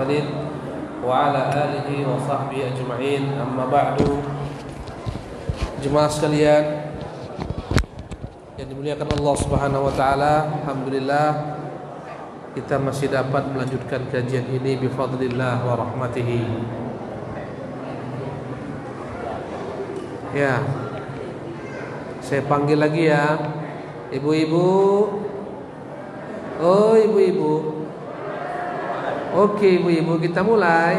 Muhammadin wa ala alihi wa sahbihi ajma'in. Amma ba'du. Jemaah sekalian yang dimuliakan Allah Subhanahu wa taala, alhamdulillah kita masih dapat melanjutkan kajian ini bi fadlillah wa rahmatihi. Ya. Saya panggil lagi ya. Ibu-ibu. Oh, ibu-ibu. Oke, ibu-ibu, kita mulai.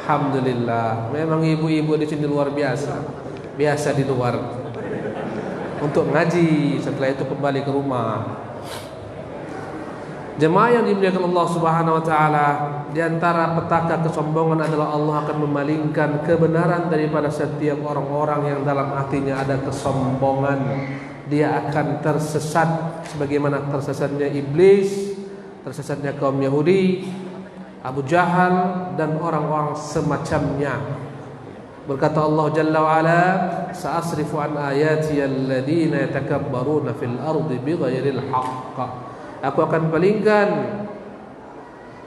Alhamdulillah. Memang ibu-ibu di sini luar biasa. Biasa di luar untuk ngaji, setelah itu kembali ke rumah. Jemaah yang dimuliakan Allah Subhanahu wa taala, di antara petaka kesombongan adalah Allah akan memalingkan kebenaran daripada setiap orang-orang yang dalam hatinya ada kesombongan. Dia akan tersesat sebagaimana tersesatnya iblis, tersesatnya kaum Yahudi, Abu Jahal dan orang-orang semacamnya. Berkata Allah Jalla wa Ala, "Sa'asrifu an ayati alladziina yatakabbaruna fil ardi bighairil haqq." Aku akan palingkan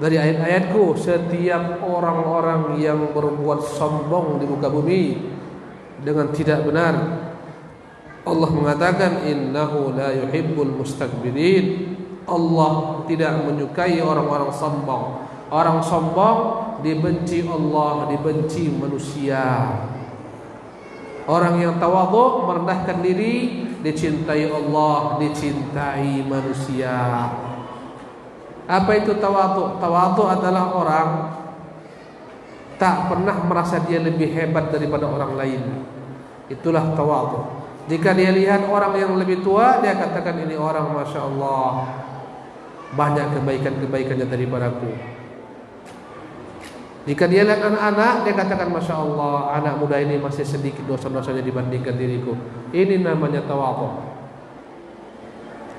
dari ayat-ayatku setiap orang-orang yang berbuat sombong di muka bumi dengan tidak benar. Allah mengatakan, "Innahu la yuhibbul mustakbirin." Allah tidak menyukai orang-orang sombong. Orang sombong dibenci Allah, dibenci manusia. Orang yang tawadhu, merendahkan diri, dicintai Allah, dicintai manusia. Apa itu tawadhu? Tawadhu adalah orang tak pernah merasa dia lebih hebat daripada orang lain. Itulah tawadhu. Jika dia lihat orang yang lebih tua, dia katakan, ini orang Masya Allah, banyak kebaikan-kebaikannya daripadaku. Jika dia lihat anak-anak, dia katakan, Masya Allah, anak muda ini masih sedikit dosa-dosanya dibandingkan diriku. Ini namanya tawadhu.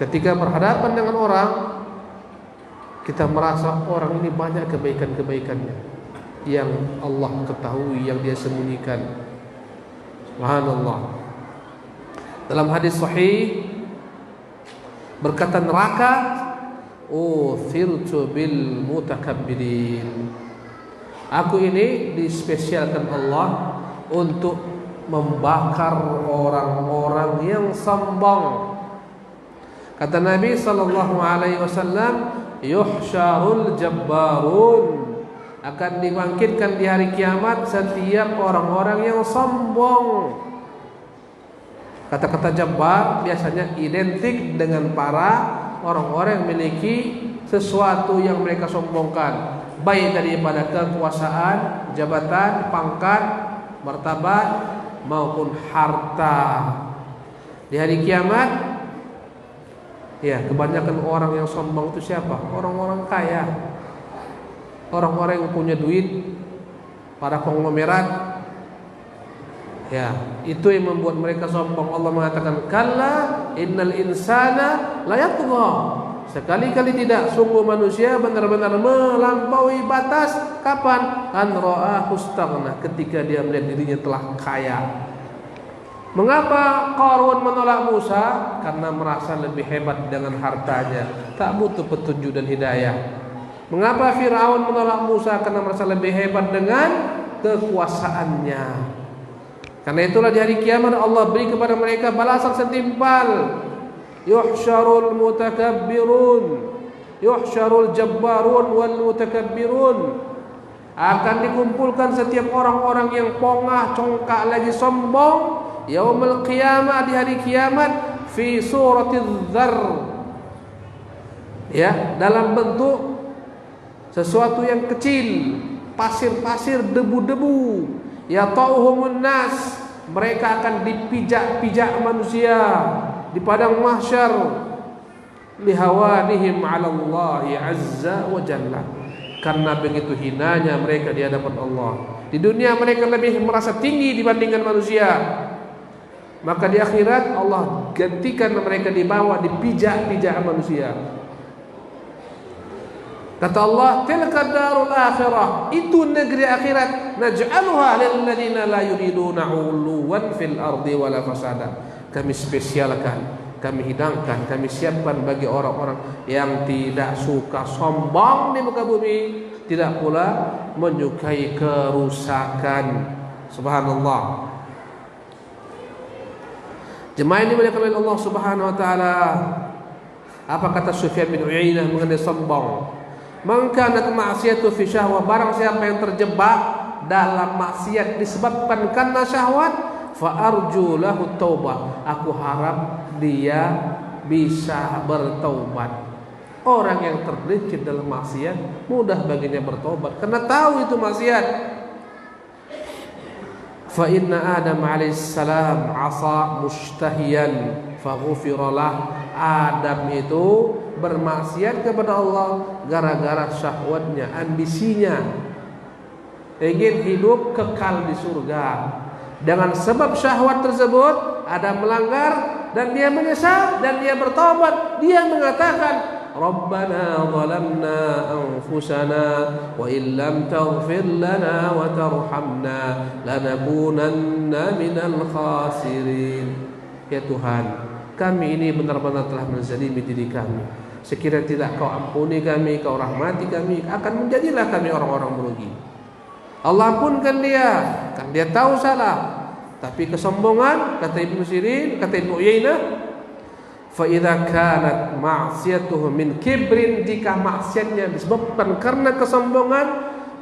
Ketika berhadapan dengan orang, kita merasa orang ini banyak kebaikan-kebaikannya yang Allah ketahui, yang dia sembunyikan. Subhanallah. Dalam hadis sahih berkata neraka, "Uthirtu bil mutakabbirin." Aku ini dispesialkan Allah untuk membakar orang-orang yang sombong. Kata Nabi sallallahu alaihi wasallam, "Yuhsyarul jabbarun." Akan dibangkitkan di hari kiamat setiap orang-orang yang sombong. Kata-kata jabbar biasanya identik dengan para orang-orang yang memiliki sesuatu yang mereka sombongkan, baik daripada kekuasaan, jabatan, pangkat, martabat maupun harta. Di hari kiamat, ya, kebanyakan orang yang sombong itu siapa? Orang-orang kaya, orang-orang yang punya duit, para konglomerat. Ya, itu yang membuat mereka sombong. Allah mengatakan, "Kalla innal insana la yatgha." Sekali-kali tidak, sungguh manusia benar-benar melampaui batas. Kapan? An ra'ahu istaghna, ketika dia melihat dirinya telah kaya. Mengapa Qarun menolak Musa? Karena merasa lebih hebat dengan hartanya, tak butuh petunjuk dan hidayah. Mengapa Firaun menolak Musa? Karena merasa lebih hebat dengan kekuasaannya. Karena itulah di hari kiamat Allah beri kepada mereka balasan setimpal. Yuhsyarul mutakabbirun, yuhsyarul jabbarun wal mutakabbirun. Akan dikumpulkan setiap orang-orang yang pongah, congkak lagi sombong yaumul qiyamah, di hari kiamat, fi suratil dzar. Ya, dalam bentuk sesuatu yang kecil, pasir-pasir, debu-debu. Ya ta'uhumun nas, mereka akan dipijak-pijak manusia di padang mahsyar, lihawanihim 'ala Allah azza wa jalla, karena begitu hinanya mereka di hadapan Allah. Di dunia mereka lebih merasa tinggi dibandingkan manusia, maka di akhirat Allah gantikan mereka di bawah, dipijak-pijak manusia. Kata Allah, tilka darul akhirah, itu negeri akhirat, naj'aluha lil ladzina la yuriduna 'uluwan fil ardi wala fasada. Kami spesialkan kami hidangkan, kami siapkan bagi orang-orang yang tidak suka sombong di muka bumi, tidak pula menyukai kerusakan. Subhanallah. Jemaah ini dimuliakan oleh Allah Subhanahu wa taala. Apa kata Sufyan bin Uyainah mengenai sombong? Man kanat ma'siyatu fi syahwah, barang siapa yang terjebak dalam maksiat disebabkan karena syahwat, fa arju lahu taubah, aku harap dia bisa bertaubat. Orang yang tergelincir dalam maksiat mudah baginya bertobat karena tahu itu maksiat. Fa inna Adam alaihissalam asa mustahiyan faghufiralah. Adam itu bermaksiat kepada Allah gara-gara syahwatnya, ambisinya, ingin hidup kekal di surga. Dengan sebab syahwat tersebut Adam melanggar dan dia menyesal dan dia bertobat. Dia mengatakan, Rabbana zalamna anfusana wa illam taghfir lana wa tarhamna lanakunanna minal khasirin. Ya Tuhan, kami ini benar-benar telah menzalimi diri kami. Sekiranya tidak kau ampuni kami, kau rahmati kami, akan menjadilah kami orang-orang merugi. Allah ampunkan dia, kan dia tahu salah. Tapi kesombongan, kata Ibnu Sirin, kata Ibnu Uyainah, fa idza kanat ma'siyatuhu min kibrin, jika maksiatnya disebabkan karena kesombongan,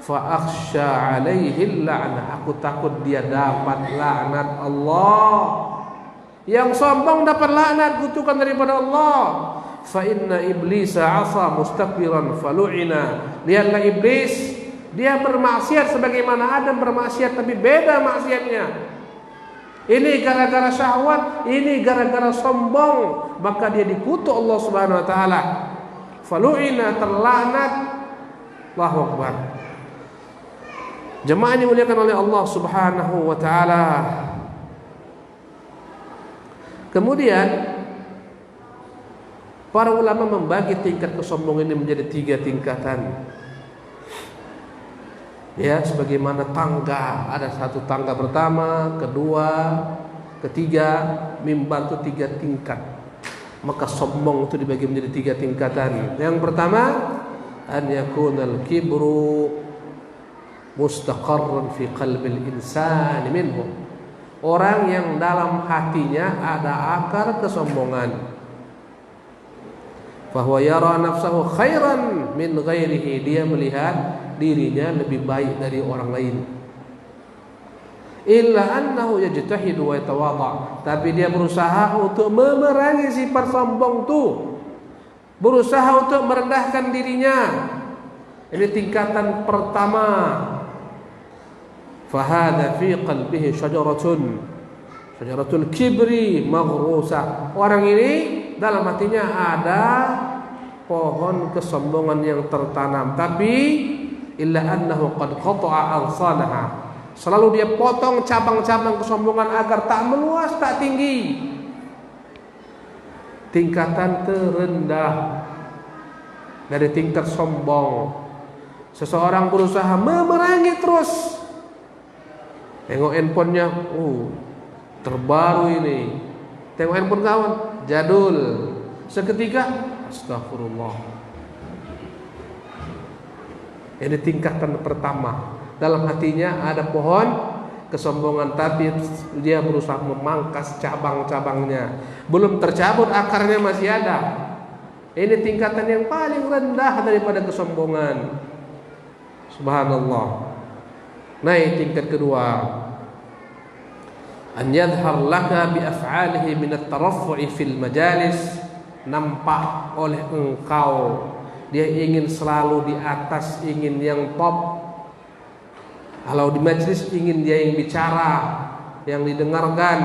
fa akhsha alaihi la'nah, aku takut dia dapat laknat Allah. Yang sombong dapat laknat, kutukan daripada Allah. Fa inna iblisa asa mustakbiran falu'ina. Lihatlah iblis, dia bermaksiat sebagaimana Adam bermaksiat, tapi beda maksiatnya. Ini gara-gara syahwat, ini gara-gara sombong, maka dia dikutuk Allah Subhanahu wa taala. Falu'ina, terlaknat. Allahu Akbar. Jemaah ini dimuliakan oleh Allah Subhanahu wa taala. Kemudian para ulama membagi tingkat kesombongan ini menjadi 3 tingkatan. Ya, sebagaimana tangga, ada 1 tangga pertama, kedua, ketiga, mimbar itu 3 tingkat. Maka sombong itu dibagi menjadi 3 tingkatan. Yang pertama, an yakunal kibru mustaqarran fi qalbil insani minhu. Orang yang dalam hatinya ada akar kesombongan. Bahwa yara nafsahu khairan min ghairihi, dia melihat dirinya lebih baik dari orang lain. Illa annahu yajtahidu wa yatawadha, tapi dia berusaha untuk memerangi sifat sombong itu, berusaha untuk merendahkan dirinya. Ini tingkatan pertama. Fahadha fi qalbihi syajaratul kibri maghrusah. Orang ini dalam hatinya ada pohon kesombongan yang tertanam, tapi illa annahu qad qata'a alsanaha, selalu dia potong cabang-cabang kesombongan agar tak meluas, tak tinggi. Tingkatan terendah dari tingkat sombong, seseorang berusaha memerangi terus. Tengok handphonenya, terbaru ini. Tengok handphone kawan, jadul. Seketika, astagfirullah. Ini tingkatan pertama. Dalam hatinya ada pohon kesombongan, tapi dia berusaha memangkas cabang-cabangnya. Belum tercabut, akarnya masih ada. Ini tingkatan yang paling rendah daripada kesombongan. Subhanallah. Naik tingkat kedua. An yadhhar laka bi af'alihi min at-taraffu'i fil majalis, nampak oleh engkau dia ingin selalu di atas, ingin yang top. Kalau di majlis ingin dia yang bicara, yang didengarkan.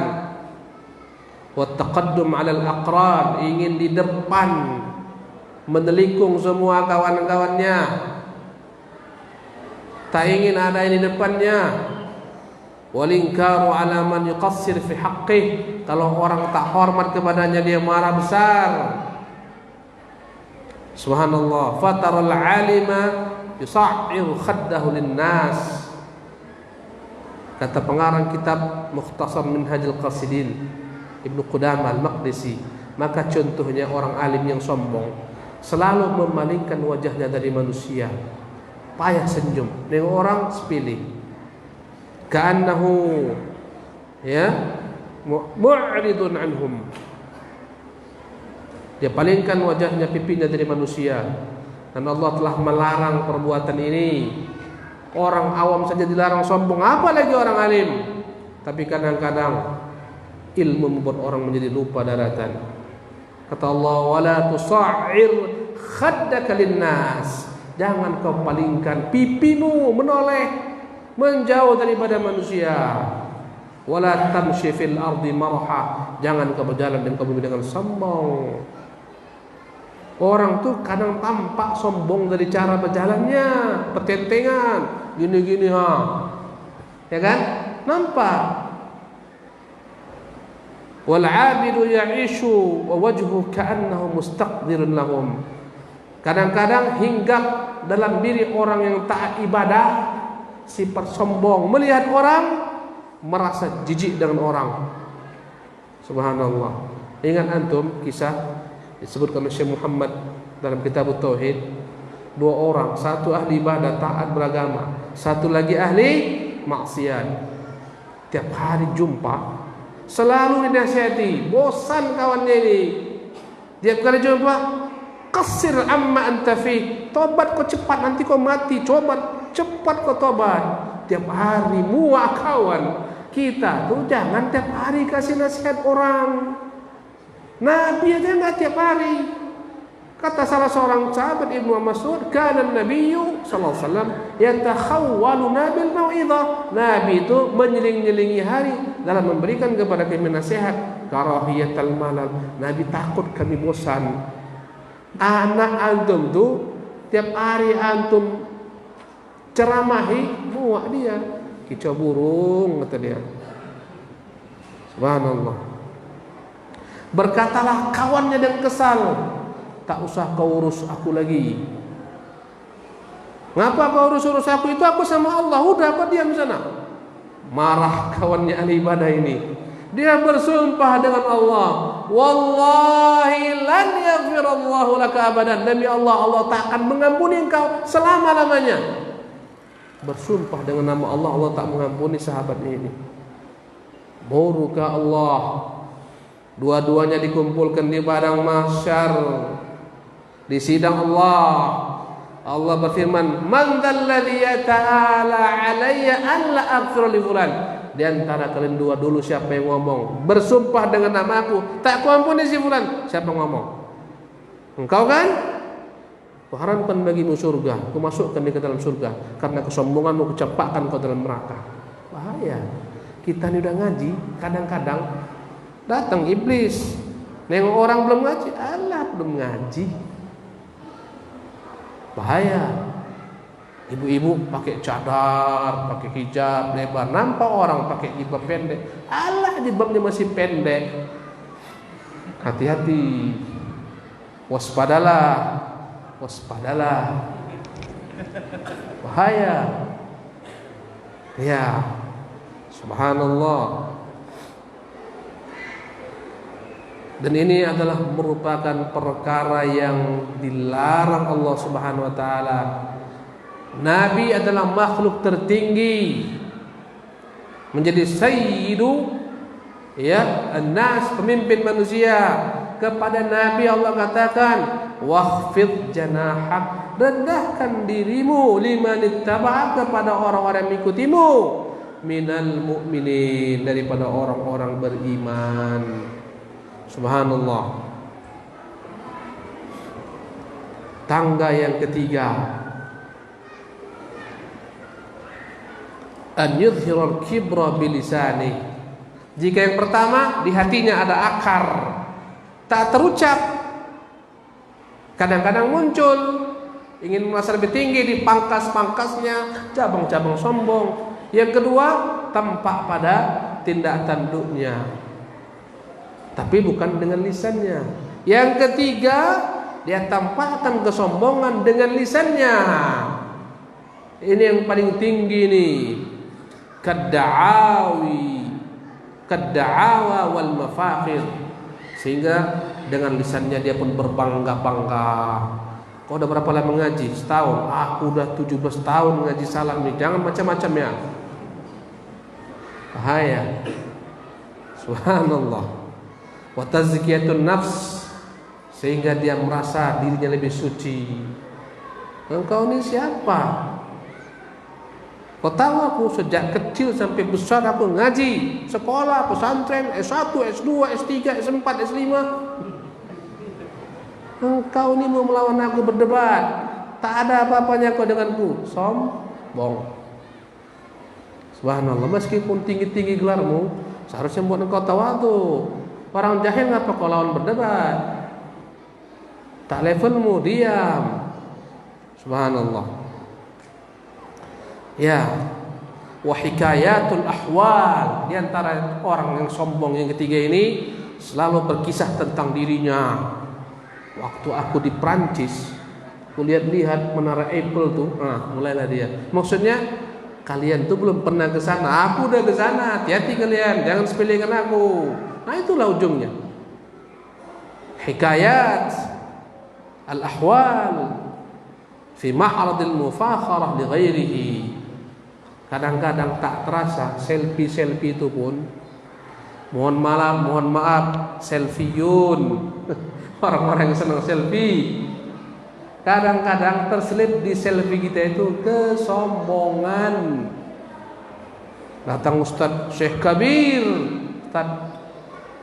Wa taqaddum 'ala al-aqran, ingin di depan, menelikung semua kawan-kawannya. Tak ingin ada yang di depannya. Walingkaru ala man yuqassir fi haqqih, kalau orang tak hormat kepadanya dia marah besar. Subhanallah. Fataral alima yusa'ir khaddahu linnas. Kata pengarang kitab Mukhtasar Minhajul Qasidin Ibnu Qudamah Al-Maqdisi, Maka contohnya orang alim yang sombong selalu memalingkan wajahnya dari manusia, payah senyum, nengok orang sepilih, ka'annahu ya mu'ridun anhum. Dia palingkan wajahnya, pipinya dari manusia. Dan Allah telah melarang perbuatan ini. Orang awam saja dilarang sombong, apalagi orang alim. Tapi kadang-kadang ilmu membuat orang menjadi lupa daratan. Kata Allah, wala tusa'ir khaddaka linnas. Jangan kau palingkan pipimu, menoleh, menjauh daripada manusia. Wala tamshi fil ardi marha. Jangan kau berjalan dan kau dengan sombong. Orang tuh kadang tampak sombong dari cara berjalannya, petentengan, gini-gini ya kan? Nampak. Wal 'abidu ya'ishu wa wajhu ka'annahu mustaqdirun lahum. Kadang-kadang hinggap dalam diri orang yang taat ibadah sifat sombong, melihat orang merasa jijik dengan orang. Subhanallah. Ingat antum kisah disebutkan oleh Syekh Muhammad dalam kitab Tauhid, dua orang, satu ahli ibadah taat beragama, satu lagi ahli maksiat. Tiap hari jumpa, selalu dinasihati, bosan kawannya ini. Tiap kali jumpa, qasir amma anta fi, tobat kau cepat, nanti kau mati, coba cepat kau tobat. Tiap hari muak kawan. Kita tuh jangan tiap hari kasih nasihat orang. Nabi aja nggak tiap hari. Kata salah seorang sahabat Ibnu Mas'ud, kana Nabiyyu sallallahu alaihi wasallam yatakhawwaluna bil mau'izah. Nabi itu menyeling-nyelingi hari dalam memberikan kepada kami nasihat. Karahiyatal malal. Nabi takut kami bosan. Anak antum tuh tiap hari antum ceramahi, muak dia. Kicau burung kata dia. Subhanallah. Berkatalah kawannya dengan kesal, tak usah kau urus aku lagi. Ngapa kau urus aku? Itu aku sama Allah. Udah, kau diam sana. Marah kawannya ahli ibadah ini. Dia bersumpah dengan Allah, wallahi lan yaghfirallahu laka abadan. Demi Allah, Allah tak akan mengampuni engkau selama-lamanya. Bersumpah dengan nama Allah, Allah tak mengampuni sahabatnya ini. Muruka Allah. Dua-duanya dikumpulkan di padang mahsyar, di sidang Allah. Allah berfirman, man dzalladzi yata'ala 'alayya an la aghfir li fulan. Di antara kalian dua dulu siapa yang ngomong bersumpah dengan nama aku, tak kuampuni si fulan? Siapa yang ngomong? Engkau kan? Kuharamkan bagimu surga, kumasukkan dia ke dalam surga. Karena kesombonganmu kucampakkan kau dalam neraka. Bahaya. Kita ini udah ngaji, kadang-kadang datang iblis, nengok orang belum ngaji, alah belum ngaji. Bahaya. Ibu-ibu pakai cadar, pakai hijab lebar, nampak orang pakai jilbab pendek, alah jilbabnya masih pendek. Hati-hati. Waspadalah. Waspadalah. Bahaya. Ya. Subhanallah. Dan ini adalah merupakan perkara yang dilarang Allah Subhanahu wa taala. Nabi adalah makhluk tertinggi, menjadi sayyidu ya an-nas, pemimpin manusia. Kepada Nabi Allah katakan, wakhfid janahak, rendahkan dirimu, liman ittaba'ak, kepada orang-orang yang mengikutimu, minal mu'minin, daripada orang-orang beriman. Subhanallah. Tangga yang ketiga, an yudhhiral kibra bilisani. Jika yang pertama di hatinya ada akar, tak terucap, kadang-kadang muncul ingin merasa lebih tinggi, di pangkas-pangkasnya cabang-cabang sombong. Yang kedua, tampak pada tindak tanduknya, tapi bukan dengan lisannya. Yang ketiga, dia tampakkan kesombongan dengan lisannya. Ini yang paling tinggi nih. Kadda'awa wal mafakhir, Sehingga dengan lisannya dia pun berbangga-bangga. Kau udah berapa lama mengaji? Setahun. Aku udah 17 tahun mengaji salam nih. Jangan macam-macam ya. Bahaya. Subhanallah. Wa tazkiyatun nafs, sehingga dia merasa dirinya lebih suci. Engkau ini siapa? Kau tahu aku sejak kecil sampai besar aku ngaji, sekolah, pesantren, S1, S2, S3, S4, S5. Engkau ini mau melawan aku berdebat. Tak ada apa-apanya kau denganku. Sombong. Subhanallah, meskipun tinggi-tinggi gelarmu, seharusnya buat engkau tawadhu. Orang jahil ngapa kau lawan berdebat? Tak levelmu, diam. Subhanallah. Ya, wa hikayatul ahwal, di antara orang yang sombong yang ketiga ini selalu berkisah tentang dirinya. Waktu aku di Prancis, aku lihat-lihat menara Eiffel tuh, mulailah dia. Maksudnya kalian tuh belum pernah ke sana, aku udah ke sana. Hati-hati kalian, jangan sepelekan aku. Nah, itulah ujungnya. Hikayat al-ahwal fi ma'radil mufakharah li ghairihi. Kadang-kadang tak terasa selfie itu pun, mohon maaf, selfieyun. Orang-orang yang senang selfie, kadang-kadang terselip di selfie kita itu kesombongan. Datang Ustaz Syekh Kabir, Ustaz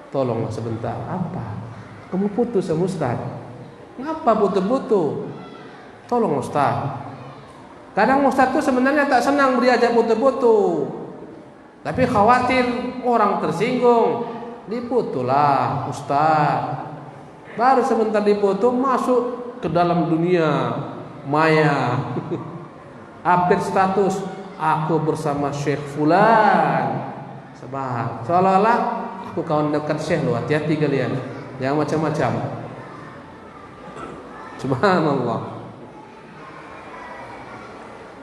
tolonglah sebentar. Apa? Kamu putus sama Ustaz? Ngapa butuh-butuh? Tolong Ustaz. Kadang Ustaz itu sebenarnya tak senang diajak foto-foto, tapi khawatir orang tersinggung. Diputulah Ustaz. Baru sebentar difoto masuk ke dalam dunia maya. Update status, aku bersama Syekh Fulan. Sebab seolah-olah aku kawan dekat Syekh loh. Hati-hati kalian, jangan macam-macam. Subhanallah.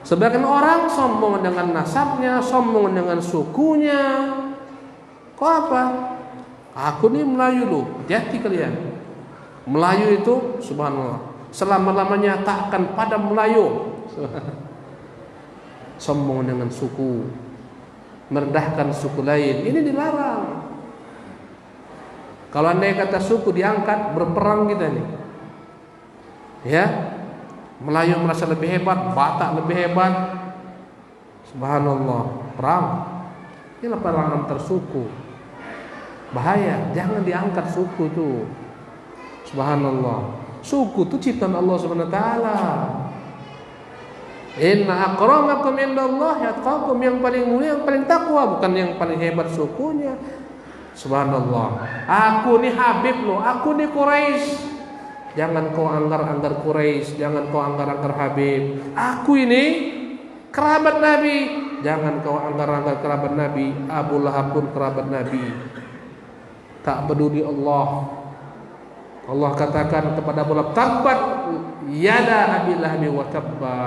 Sebagian orang sombong dengan nasabnya, sombong dengan sukunya. Kok apa? Aku ini Melayu loh. Hati-hati kalian. Melayu itu subhanallah, selama-lamanya tak akan padam Melayu. Sombong dengan suku, merendahkan suku lain, ini dilarang. Kalau andai kata suku diangkat, berperang kita nih. Ya, Melayu merasa lebih hebat, Batak lebih hebat. Subhanallah, perang. Inilah perang antar suku. Bahaya, jangan diangkat suku tuh. Subhanallah. Suku itu ciptaan Allah Subhanahu wa taala. Inna akramakum indallahi atqakum, yang paling mulia, yang paling takwa, bukan yang paling hebat sukunya. Subhanallah. Aku nih Habib loh, aku nih Quraisy. Jangan kau anggar-anggar Quraisy, jangan kau anggar-anggar Habib. Aku ini kerabat Nabi. Jangan kau anggar-anggar kerabat Nabi. Abu Lahab pun kerabat Nabi. Tak peduli Allah. Allah katakan kepada Abu Lahab, tabbat yada Abi Lahab wa tabba.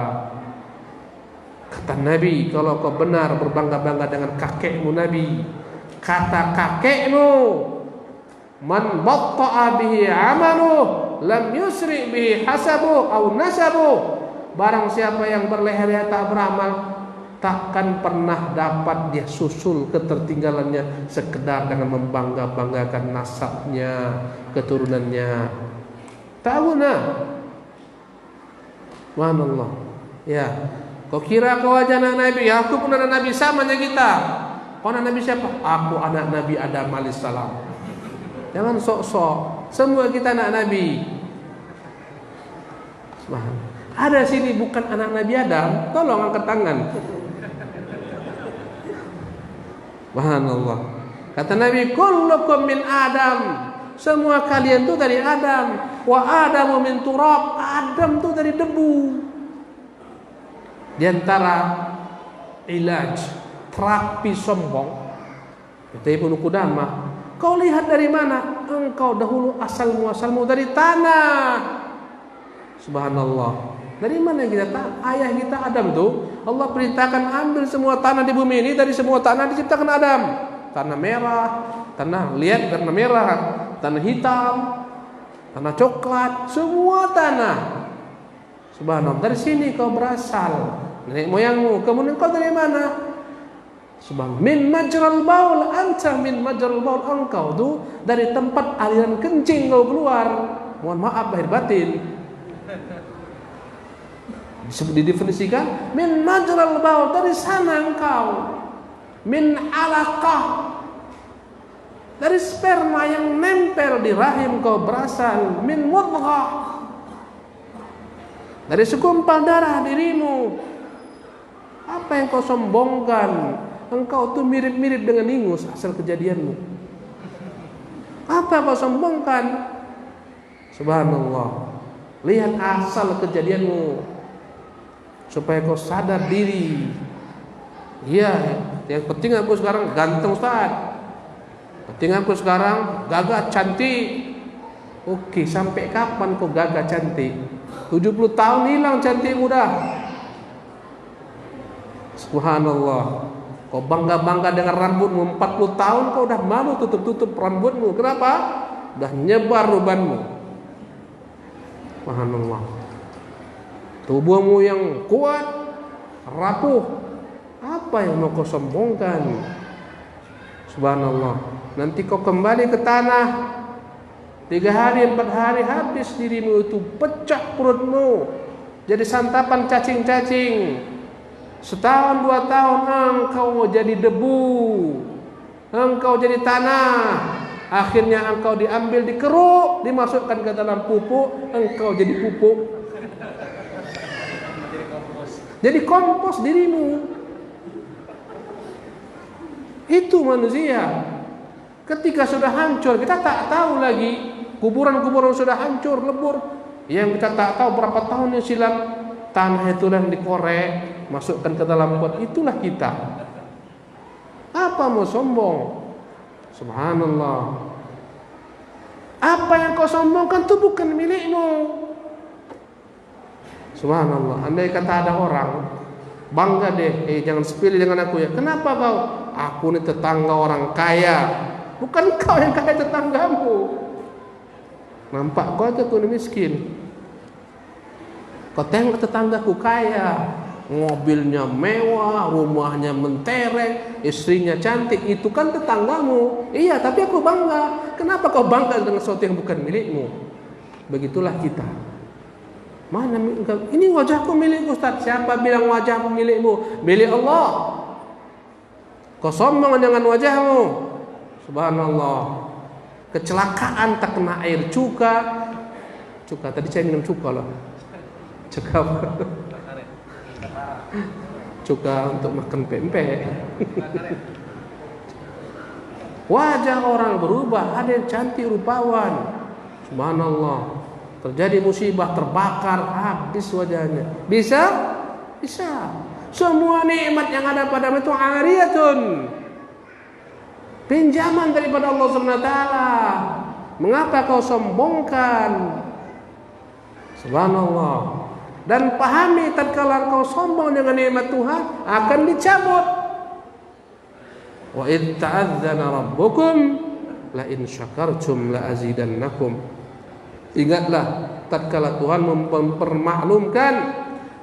Kata Nabi, kalau kau benar berbangga-bangga dengan kakekmu Nabi, kata kakekmu, man batta'a bihi amaluh lam yusri bihi hasabu au nasabu. Barang siapa yang berleher-leher tak beramal, takkan pernah dapat dia susul ketertinggalannya sekedar dengan membangga-banggakan nasabnya, keturunannya. Tahu nah, subhanallah. Ya, kau kira kau aja anak Nabi? Ya, aku pun anak Nabi, samanya kita. Kau anak Nabi siapa? Aku anak Nabi Adam alaihissalam. Jangan sok-sok. Semua kita anak Nabi. Ada sini bukan anak Nabi Adam, tolong angkat tangan. Subhanallah. Kata Nabi, kullukum min Adam. Semua kalian tuh dari Adam. Wa Adamu min turab. Adam tuh dari debu. Di antara ilaj, terapi sombong, kata Ibnu Qudamah, kau lihat dari mana? Engkau dahulu asalmu dari tanah. Subhanallah. Dari mana kita tahu? Ayah kita Adam tuh, Allah perintahkan ambil semua tanah di bumi ini, dari semua tanah diciptakan Adam. Tanah merah, tanah liat warna merah, tanah hitam, tanah coklat, semua tanah. Subhanallah, dari sini kau berasal, nenek moyangmu. Kemudian kau dari mana? Subhanallah, min majral baul, anta min majral baul, engkau tuh dari tempat aliran kencing kau keluar. Mohon maaf lahir batin. Didefinisikan min majral baul, dari sana engkau. Min alaqah, dari sperma yang nempel di rahim kau berasal. Min mudghah, dari segumpal darah dirimu. Apa yang kau sombongkan? Engkau tuh mirip-mirip dengan ingus asal kejadianmu. Apa kau sombongkan? Subhanallah, lihat asal kejadianmu supaya kau sadar diri. Iya, yang penting aku sekarang ganteng Ustaz, penting aku sekarang gagah cantik. Oke, sampai kapan kau gagah cantik? 70 tahun hilang cantikmu dah. Subhanallah, kau bangga-bangga dengan rambutmu. 40 tahun kau udah malu tutup-tutup rambutmu. Kenapa? Udah nyebar ubanmu. Subhanallah, tubuhmu yang kuat, rapuh, apa yang mau kau sombongkan? Subhanallah, nanti kau kembali ke tanah, 3 hari 4 hari habis dirimu itu, pecah perutmu, jadi santapan cacing-cacing. Setahun 2 tahun engkau jadi debu, engkau jadi tanah. Akhirnya engkau diambil, dikeruk, dimasukkan ke dalam pupuk, engkau jadi pupuk, jadi kompos dirimu. Itu manusia. Ketika sudah hancur, kita tak tahu lagi. Kuburan-kuburan sudah hancur, lebur. Yang kita tak tahu berapa tahun yang silam, tanah itu yang dikorek, masukkan ke dalam pot. Itulah kita. Apa mau sombong? Subhanallah, apa yang kau sombongkan itu bukan milikmu. Subhanallah, andai kata ada orang bangga deh, jangan sepilih dengan aku ya. Kenapa kau? Aku ini tetangga orang kaya. Bukan kau yang kaya, tetanggamu. Nampak kau aja aku ini miskin. Kau tengok tetanggaku kaya, mobilnya mewah, rumahnya mentereng, istrinya cantik. Itu kan tetanggamu. Iya, tapi aku bangga. Kenapa kau bangga dengan sesuatu yang bukan milikmu? Begitulah kita. Mana ini wajahku milikku Ustaz? Siapa bilang wajahmu milikmu? Milik Allah. Kau sombong dengan wajahmu. Subhanallah, kecelakaan tak kena air cuka. Tadi saya minum cuka loh. Cuka untuk makan pempek. Wajah orang berubah, ada yang cantik rupawan. Subhanallah, terjadi musibah, terbakar, habis wajahnya. Bisa? Bisa. Semua nikmat yang ada padamu itu ariyatun, pinjaman daripada Allah SWT. Mengapa kau sombongkan? Subhanallah. Dan pahami, tatkala kau sombong dengan nikmat Tuhan, akan dicabut. Wa id ta'adzana rabbukum la in syakartum la azidannakum. Ingatlah tatkala Tuhan mempermaklumkan,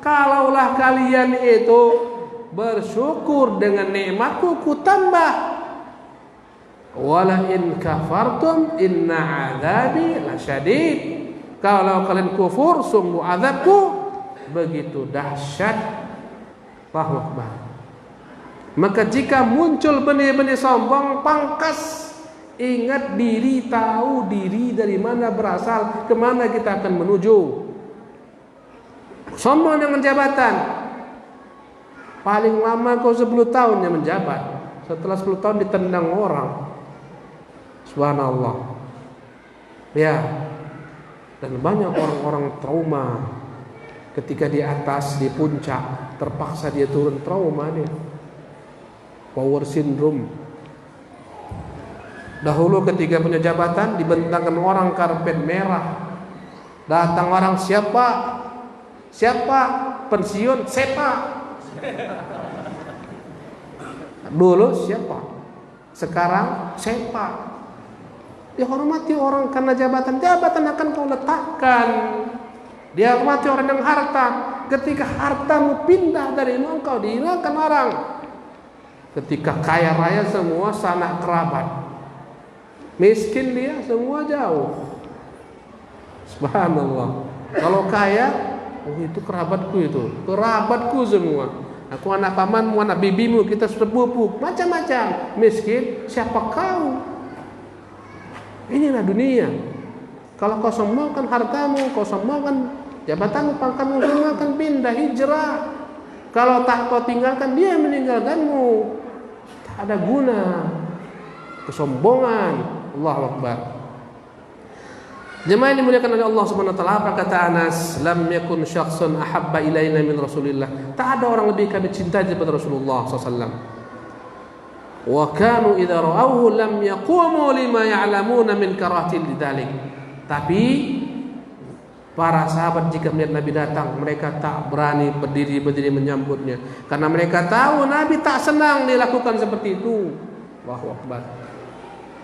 kalaulah kalian itu bersyukur dengan nikmatku, ku tambah. Wala in kafartum inna azabi lasyadid. Kalau kalian kufur, sungguh azabku begitu dahsyat. Allahu Akbar. Maka jika muncul benih-benih sombong, pangkas. Ingat diri, tahu diri dari mana berasal, kemana kita akan menuju. Sombong dengan jabatan, paling lama kau 10 tahun yang menjabat. Setelah 10 tahun ditendang orang. Subhanallah. Ya. Dan banyak orang-orang trauma ketika di atas, di puncak, terpaksa dia turun, trauma dia. Power syndrome. Dahulu ketika punya jabatan, dibentangkan orang karpet merah. Datang orang, siapa? Siapa? Pensiun, siapa? Dulu siapa? Sekarang siapa? Dihormati orang karena jabatan. Jabatan akan kau letakkan. Dihormati orang yang harta. Ketika hartamu pindah darimu, engkau dihilangkan orang. Ketika kaya raya semua sanak kerabat, miskin dia semua jauh. Subhanallah. Kalau kaya, oh itu kerabatku, semua. Aku anak pamanmu, anak bibimu, kita sepupu, macam-macam. Miskin, siapa kau? Inilah dunia. Kalau kau sombongkan hartamu, kau sombongkan jabatanmu, pangkatmu, semua akan pindah, hijrah. Kalau tak kau tinggalkan, dia meninggalkanmu. Tak ada guna. Kesombongan. Allahu Akbar. Jemaah yang dimuliakan oleh Allah Subhanahu wa taala, apa kata Anas? Lam yakun syakhsun ahabba ilaina min Rasulillah. Tak ada orang lebih kami cintai daripada Rasulullah SAW. Wa kanu idza ra'awhu lam yaqumu lima ya'lamuna min karahatil lidzalik. Tapi para sahabat jika melihat Nabi datang, mereka tak berani berdiri menyambutnya karena mereka tahu Nabi tak senang dilakukan seperti itu. Allahu Akbar.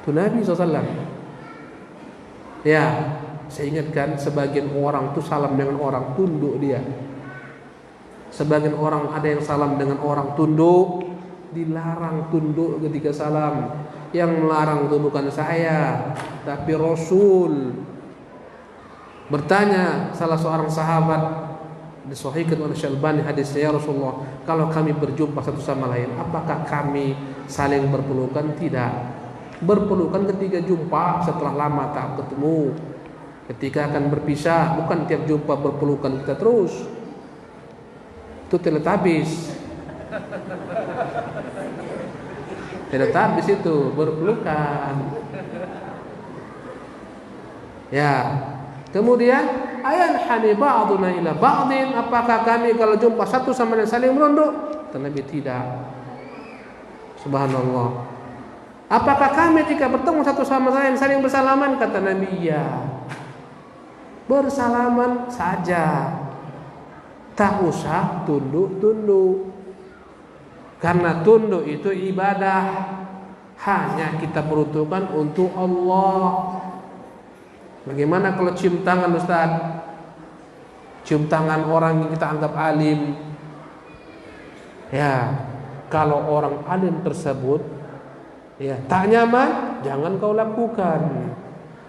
Itu Nabi SAW. Ya, saya ingatkan sebagian orang itu salam dengan orang tunduk dia. Sebagian orang ada yang salam dengan orang tunduk, dilarang tunduk ketika salam. Yang melarang itu bukan saya, tapi Rasul. Bertanya salah seorang sahabat, disahihkan oleh Syalbani hadisnya, ya Rasulullah, kalau kami berjumpa satu sama lain, apakah kami saling berpelukan? Tidak. Berpelukan ketika jumpa, setelah lama tak ketemu. Ketika akan berpisah, bukan tiap jumpa berpelukan kita terus. Itu teletabis. Teletabis itu berpelukan. Ya. Kemudian ayan hani ba'duna ila ba'din, apakah kami kalau jumpa satu sama lain saling merunduk? Nabi tidak. Subhanallah. Apakah kami jika bertemu satu sama lain saling bersalaman? Kata Nabi, ya. Bersalaman saja. Tak usah tunduk-tunduk. Karena tunduk itu ibadah. Hanya kita peruntukkan untuk Allah. Bagaimana kalau cium tangan, Ustaz? Cium tangan orang yang kita anggap alim. Ya, kalau orang alim tersebut ya tak nyaman, jangan kau lakukan.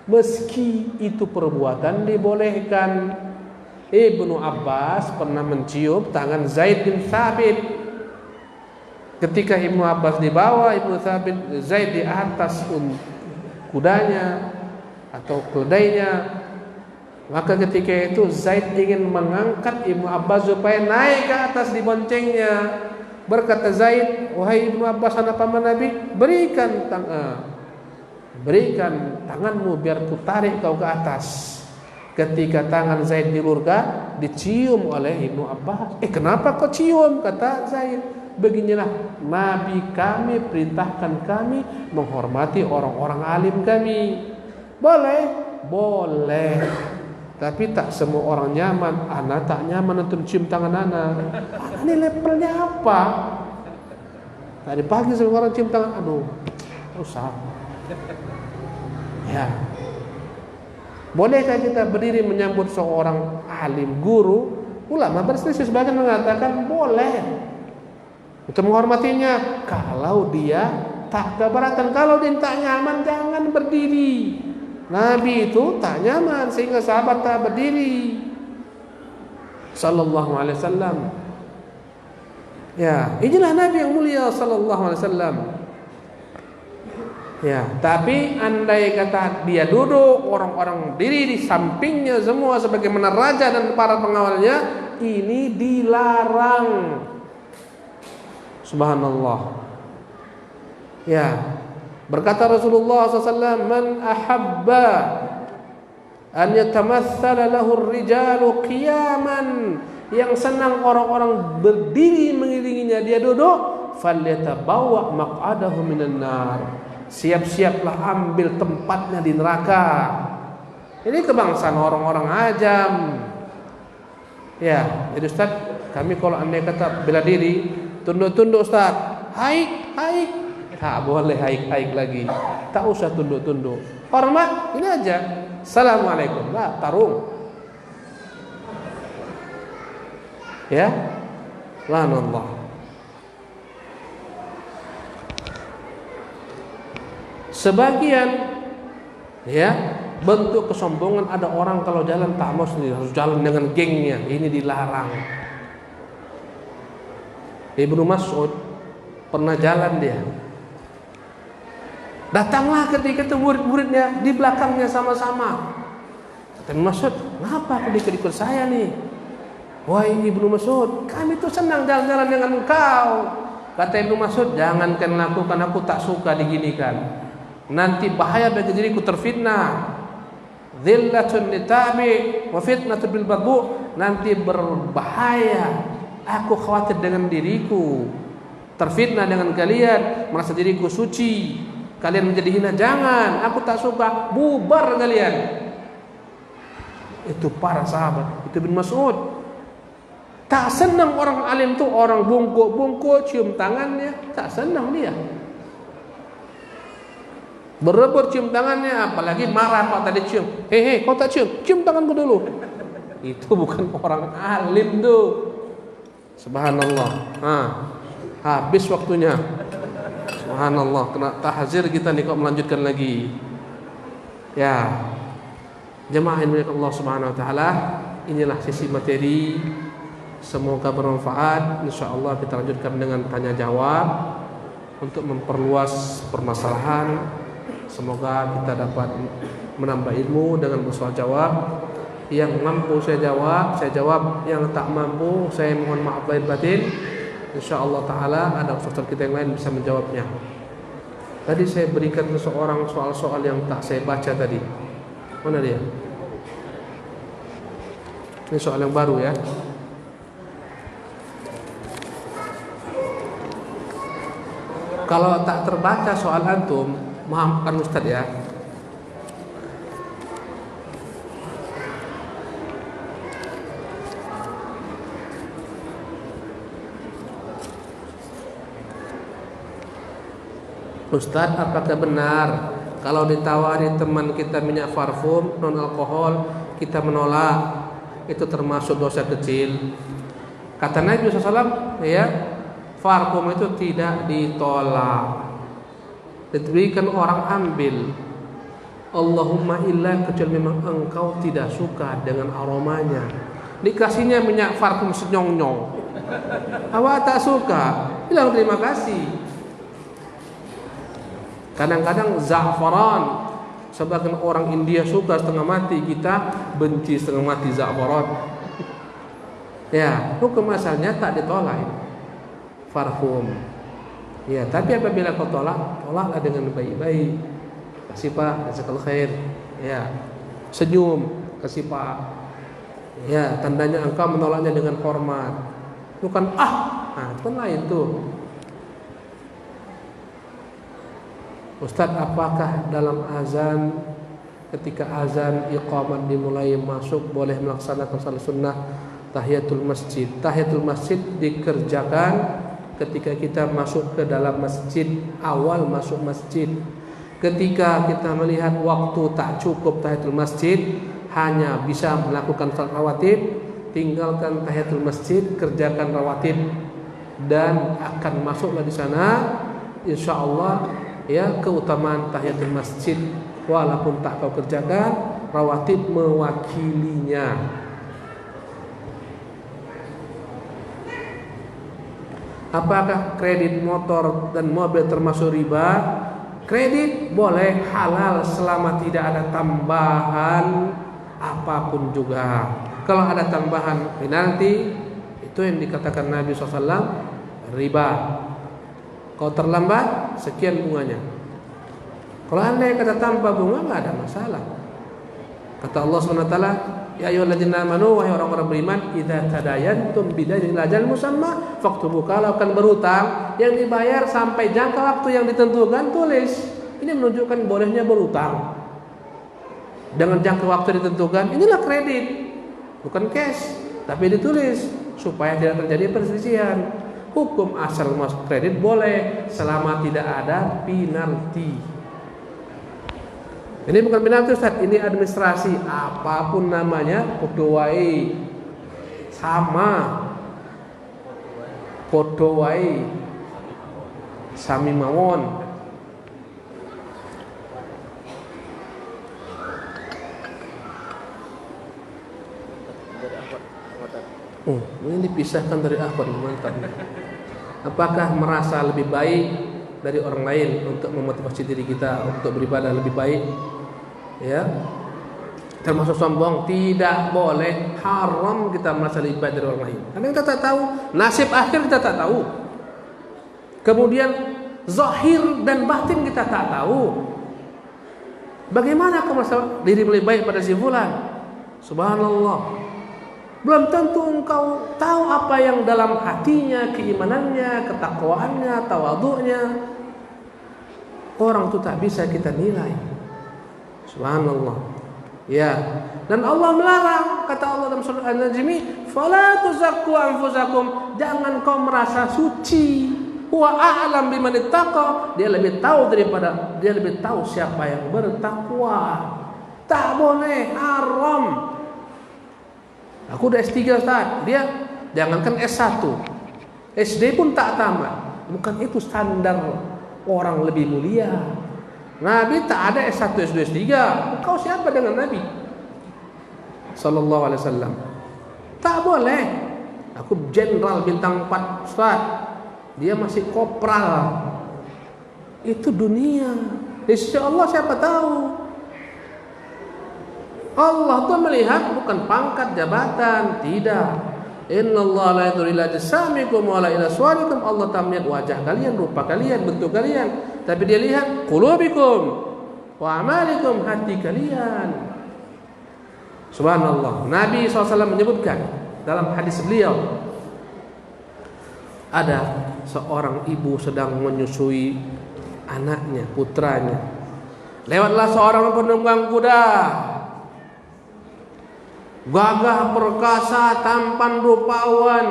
Meski itu perbuatan dibolehkan. Ibnu Abbas pernah mencium tangan Zaid bin Thabit. Ketika Ibnu Abbas dibawa, Zaid di atas kudanya atau keledainya, maka ketika itu Zaid ingin mengangkat Ibnu Abbas supaya naik ke atas diboncengnya. Berkata Zaid, wahai Ibnu Abbas anak paman Nabi, berikan tanganmu biar ku tarik kau ke atas. Ketika tangan Zaid dilurga, dicium oleh Ibnu Abbas. Kenapa kau cium? Kata Zaid, beginilah Nabi kami perintahkan kami menghormati orang-orang alim kami. Boleh. Tapi tak semua orang nyaman. Anak tak nyaman untuk cium tangan anak. Ini levelnya apa? Tadi pagi semua orang cium tangan. Aduh, usah. Ya. Bolehkah kita berdiri menyambut seorang alim, guru? Ulama berselisih, sebagian mengatakan boleh untuk menghormatinya kalau dia tak keberatan. Kalau dia tak nyaman, jangan berdiri. Nabi itu tak nyaman sehingga sahabat tak berdiri. Sallallahu alaihi wasallam. Ya, inilah Nabi yang mulia sallallahu alaihi wasallam. Ya, tapi andai kata dia duduk, orang-orang diri di sampingnya semua sebagaimana raja dan para pengawalnya, ini dilarang. Subhanallah. Ya. Berkata Rasulullah SAW, man ahabba an yatamassala lahu ar-rijalu qiyaman, yang senang orang-orang berdiri mengiringinya dia duduk, falyatabawwa maq'adahu minan nar, siap-siaplah ambil tempatnya di neraka. Ini kebangsaan orang-orang ajam. Ya, jadi Ustaz, kami kalau andai kata bela diri, tunduk-tunduk Ustaz, haik. Tak boleh haik-haik lagi. Tak usah tunduk-tunduk. Hormat, ini aja. Assalamualaikum, lah tarung. Ya, lanallah. Sebagian ya bentuk kesombongan, ada orang kalau jalan tak mau sendiri, harus jalan dengan gengnya. Ini dilarang. Ibnu Mas'ud pernah jalan dia. Datanglah ketika itu murid-muridnya di belakangnya sama-sama. Kata Ibnu Mas'ud, kenapa aku ikut saya nih? Wahai Ibnu Mas'ud, kami tuh senang jalan-jalan dengan engkau. Kata Ibnu Mas'ud, jangankan lakukan, aku tak suka diginikan. Nanti bahaya bagi diriku terfitnah. Dhillatun litabi wa fitnatun bil badbu. Nanti berbahaya. Aku khawatir dengan diriku, terfitnah dengan kalian, merasa diriku suci, kalian menjadi hina. Jangan, aku tak suka, bubar kalian. Itu para sahabat, itu Ibnu Mas'ud. Tak senang orang alim tuh, orang bungkuk-bungkuk, cium tangannya, tak senang dia. Berebut cium tangannya, apalagi marah kalau tadi cium. Hei, kau tak cium tanganku dulu. Itu bukan orang alim tuh. Subhanallah. Habis waktunya. Subhanallah, kena tahzir kita nih kok melanjutkan lagi. Ya. Jemaah yang dimuliakan Allah Subhanahu wa taala, inilah sisi materi. Semoga bermanfaat. Insyaallah kita lanjutkan dengan tanya jawab untuk memperluas permasalahan. Semoga kita dapat menambah ilmu dengan bersoal jawab. Yang mampu saya jawab. Yang tak mampu saya mohon maaf lahir batin. InsyaAllah ta'ala ada ustaz kita yang lain bisa menjawabnya. Tadi saya berikan seseorang soal-soal yang tak saya baca tadi. Mana dia? Ini soal yang baru ya. Kalau tak terbaca soal antum, maafkan Ustaz ya. Ustaz, apakah benar kalau ditawari teman kita minyak parfum non alkohol kita menolak, itu termasuk dosa kecil? Kata Nabi SAW, ya, parfum itu tidak ditolak, diberikan orang ambil. Allahumma illa, kecuali memang engkau tidak suka dengan aromanya. Dikasihnya minyak parfum senyong-nyong, awak tak suka, bilang terima kasih. Kadang-kadang za'faran, sebagian orang India suka setengah mati, kita benci setengah mati za'faran. Ya, hukum asalnya tak ditolak parfum. Ya, tapi apabila kau tolaklah dengan baik-baik. Kasih Pak, jazakallahu khair. Ya, senyum, kasih Pak. Ya, tandanya engkau menolaknya dengan hormat. Bukan itu kan lain tuh. Ustaz, apakah dalam azan, ketika azan iqamat dimulai masuk, boleh melaksanakan salat sunnah tahiyatul masjid? Tahiyatul masjid dikerjakan ketika kita masuk ke dalam masjid, awal masuk masjid. Ketika kita melihat waktu tak cukup tahiyatul masjid, hanya bisa melakukan salat rawatib, tinggalkan tahiyatul masjid, kerjakan rawatib, dan akan masuklah di sana insyaallah ya keutamaan tahiyatul masjid, walaupun tak kau kerjakan, rawatib mewakilinya. Apakah kredit motor dan mobil termasuk riba? Kredit boleh halal selama tidak ada tambahan apapun juga. Kalau ada tambahan penalti, itu yang dikatakan Nabi SAW riba. Kalau terlambat, sekian bunganya. Kalau andai kata tanpa bunga, nggak ada masalah. Kata Allah SWT, ya ayyuhalladzina amanu, wahai orang-orang beriman, idza tadayantum bidainin ajal musamma faktubu. Kalau akan berutang, yang dibayar sampai jangka waktu yang ditentukan, tulis. Ini menunjukkan bolehnya berutang dengan jangka waktu ditentukan. Inilah kredit, bukan cash, tapi ditulis supaya tidak terjadi perselisihan. Hukum asal masuk kredit boleh selama tidak ada penalti. Ini bukan penalti Ustaz, ini administrasi. Apapun namanya, podowai sama, podowai sami mawon. Ini dipisahkan dari akhwat, mantap. Apakah merasa lebih baik dari orang lain untuk memotivasi diri kita untuk beribadah lebih baik? Ya, termasuk sombong. Tidak boleh, haram kita merasa lebih baik dari orang lain. Karena kita tak tahu nasib akhir, kita tak tahu. Kemudian zahir dan batin kita tak tahu. Bagaimana kau merasa diri lebih baik pada si fulan? Subhanallah. Belum tentu engkau tahu apa yang dalam hatinya, keimanannya, ketakwaannya, tawadhu'nya. Orang itu tak bisa kita nilai. Subhanallah. Ya. Dan Allah melarang, kata Allah dalam surah An-Najm, "Fala tuzakku anfusakum." Jangan kau merasa suci. Huwa a'lam biman ittaqa. Dia lebih tahu siapa yang bertakwa. Tak boleh, haram. Aku udah S3 Ustaz. Dia jangankan S1, SD pun tak tamat. Bukan itu standar orang lebih mulia. Nabi tak ada S1, S2, S3. Kau siapa dengan Nabi sallallahu alaihi wasallam? Tak boleh. Aku jenderal bintang 4 Ustaz. Dia masih kopral. Itu dunia. Insyaallah siapa tahu. Allah tuh melihat bukan pangkat jabatan, tidak. Innallaha la yanzuru ila ajsamikum wa la ila suwarikum. Allah tak melihat wajah kalian, rupa kalian, bentuk kalian, tapi Dia lihat qulubikum wa amalikum, hati kalian. Subhanallah. Nabi SAW menyebutkan dalam hadis beliau, ada seorang ibu sedang menyusui anaknya, putranya. Lewatlah seorang penunggang kuda, gagah perkasa, tampan rupawan.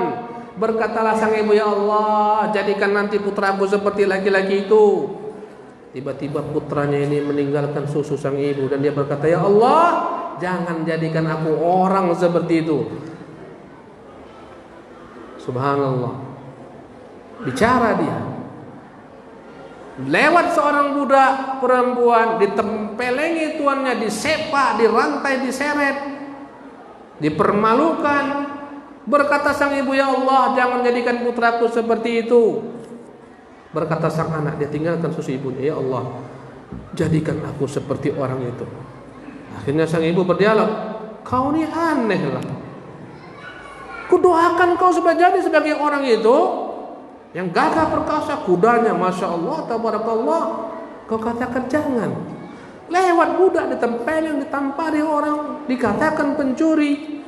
Berkatalah sang ibu, "Ya Allah, jadikan nanti putraku seperti laki-laki itu." Tiba-tiba putranya ini meninggalkan susu sang ibu dan dia berkata, "Ya Allah, jangan jadikan aku orang seperti itu." Subhanallah. Bicara dia. Lewat seorang budak perempuan, ditempelengi tuannya, disepak, dirantai, diseret, dipermalukan. Berkata sang ibu, "Ya Allah, jangan jadikan putraku seperti itu." Berkata sang anak, dia tinggalkan susu ibunya, "Ya Allah, jadikan aku seperti orang itu." Akhirnya sang ibu berdialog, "Kau ni aneh lah. Kudoakan kau supaya jadi sebagai orang itu yang gagah perkasa, kudanya masya Allah, tabarakallah. Kau katakan jangan. Lewat budak ditempelin, ditampari orang, dikatakan pencuri.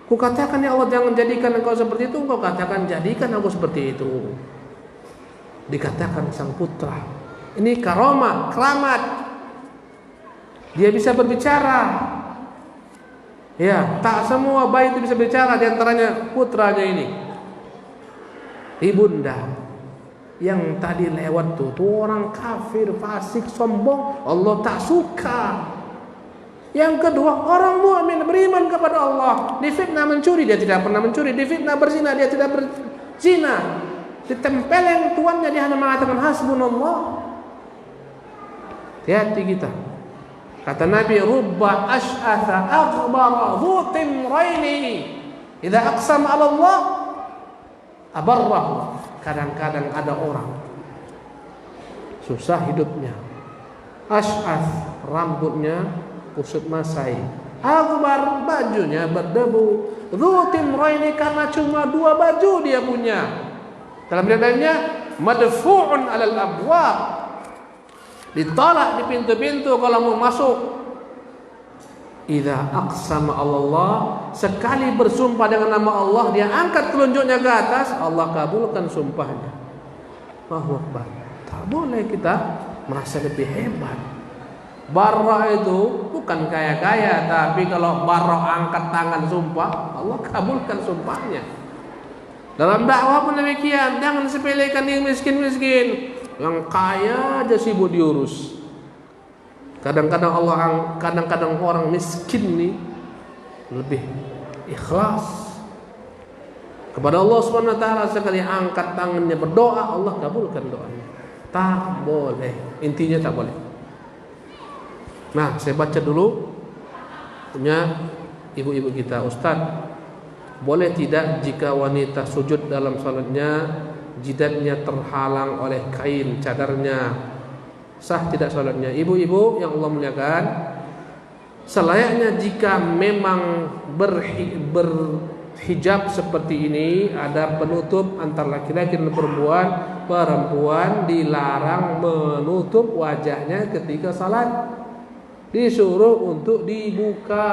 Ku katakan, ya Allah, jangan jadikan engkau seperti itu. Kau katakan jadikan aku seperti itu." Dikatakan sang putra, ini karomah, keramat. Dia bisa berbicara. Ya, tak semua bayi itu bisa bicara, di antaranya putranya ini. Ibunda yang tadi lewat tuh orang kafir, fasik, sombong, Allah tak suka. Yang kedua, orang mukmin beriman kepada Allah, difitnah mencuri, dia tidak pernah mencuri. Difitnah berzina, dia tidak berzina. Ditempeleng tuannya, dia hanya mengatakan hasbunallah. Hati-hati kita. Kata Nabi, "Rubba ash'atha aghbara dhu timraini idza aqsama 'ala Allah abarrahu." Kadang-kadang ada orang susah hidupnya, ash'ath, rambutnya kusut masai, aghbar, bajunya berdebu, dhu timraini, karena cuma 2 baju dia punya. Dalam riwayatnya, madfu'un 'alal abwab, ditolak di pintu-pintu kalau mau masuk. Idza aqsama Allah, sekali bersumpah dengan nama Allah, dia angkat telunjuknya ke atas, Allah kabulkan sumpahnya. Allahu Akbar. Tak boleh kita merasa lebih hebat. Barra itu bukan kaya-kaya, tapi kalau barra angkat tangan sumpah, Allah kabulkan sumpahnya. Dalam dakwah pun demikian, jangan sepelekan yang miskin-miskin. Yang kaya aja sibuk diurus. Kadang-kadang orang miskin nih lebih ikhlas kepada Allah Subhanahu wa taala, sekali angkat tangannya berdoa Allah kabulkan doanya. Tak boleh, intinya tak boleh. Nah, saya baca dulu punya ibu-ibu kita. Ustaz, boleh tidak jika wanita sujud dalam salatnya jidatnya terhalang oleh kain cadarnya, sah tidak salatnya? Ibu-ibu yang Allah muliakan, selayaknya jika memang berhijab seperti ini, ada penutup antara laki-laki dan perempuan dilarang menutup wajahnya ketika salat, disuruh untuk dibuka.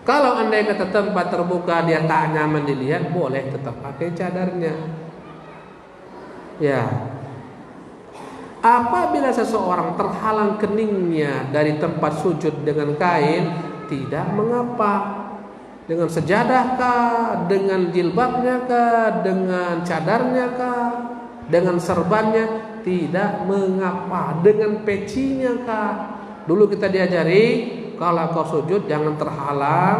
Kalau andai kata tempat terbuka dia tak nyaman dilihat, boleh tetap pakai cadarnya. Ya. Apabila seseorang terhalang keningnya dari tempat sujud dengan kain, tidak mengapa. Dengan sejadah kah, dengan jilbabnya kah, dengan cadarnya kah, dengan serbannya, tidak mengapa. Dengan pecinya kah. Dulu kita diajari, kalau kau sujud jangan terhalang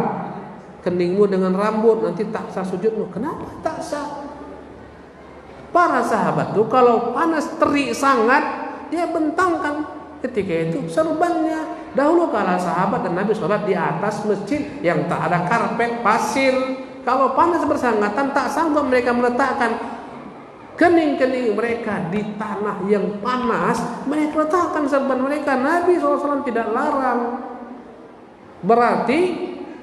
keningmu dengan rambut, nanti tak sah sujudmu. Kenapa tak sah? Para sahabat tuh kalau panas terik sangat, dia bentangkan ketika itu serbannya. Dahulu kala sahabat dan Nabi sholat di atas masjid yang tak ada karpet, pasir. Kalau panas bersangatan tak sanggup mereka meletakkan kening-kening mereka di tanah yang panas, mereka letakkan serban mereka. Nabi SAW tidak larang. Berarti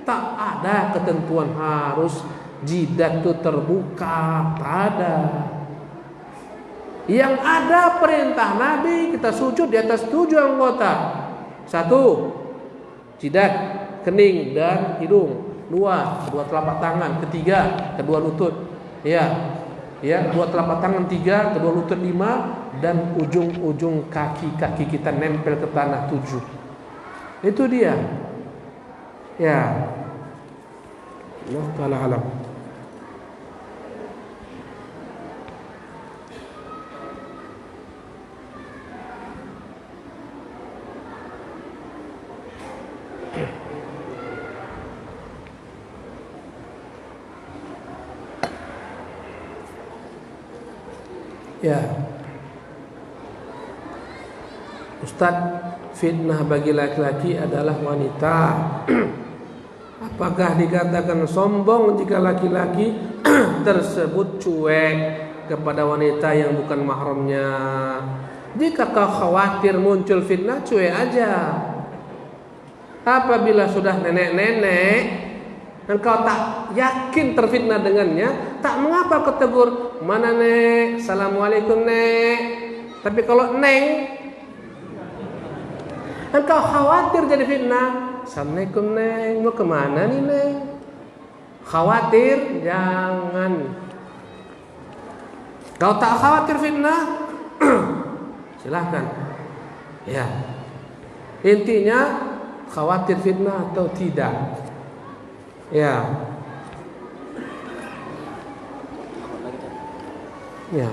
tak ada ketentuan harus jidat itu terbuka, tak ada. Yang ada perintah Nabi, kita sujud di atas 7 anggota. 1, jidat, kening dan hidung. 2, kedua telapak tangan. 3, kedua lutut. Ya, dua telapak tangan. 3, kedua lutut. 5, dan ujung-ujung kaki kita nempel ke tanah. 7. Itu dia. Ya, Allah Ta'ala alam. Ya, Ustadz, fitnah bagi laki-laki adalah wanita. Apakah dikatakan sombong jika laki-laki tersebut cuek kepada wanita yang bukan mahramnya? Jika kau khawatir muncul fitnah, cuek aja. Apabila sudah nenek-nenek engkau tak yakin terfitnah dengannya, tak mengapa kau tegur, mana nek, assalamualaikum nek. Tapi kalau neng, engkau khawatir jadi fitnah, assalamualaikum neng, mau kemana nih neng? Khawatir, jangan. Kau tak khawatir fitnah, silahkan. Ya, intinya khawatir fitnah atau tidak. Ya. Ya.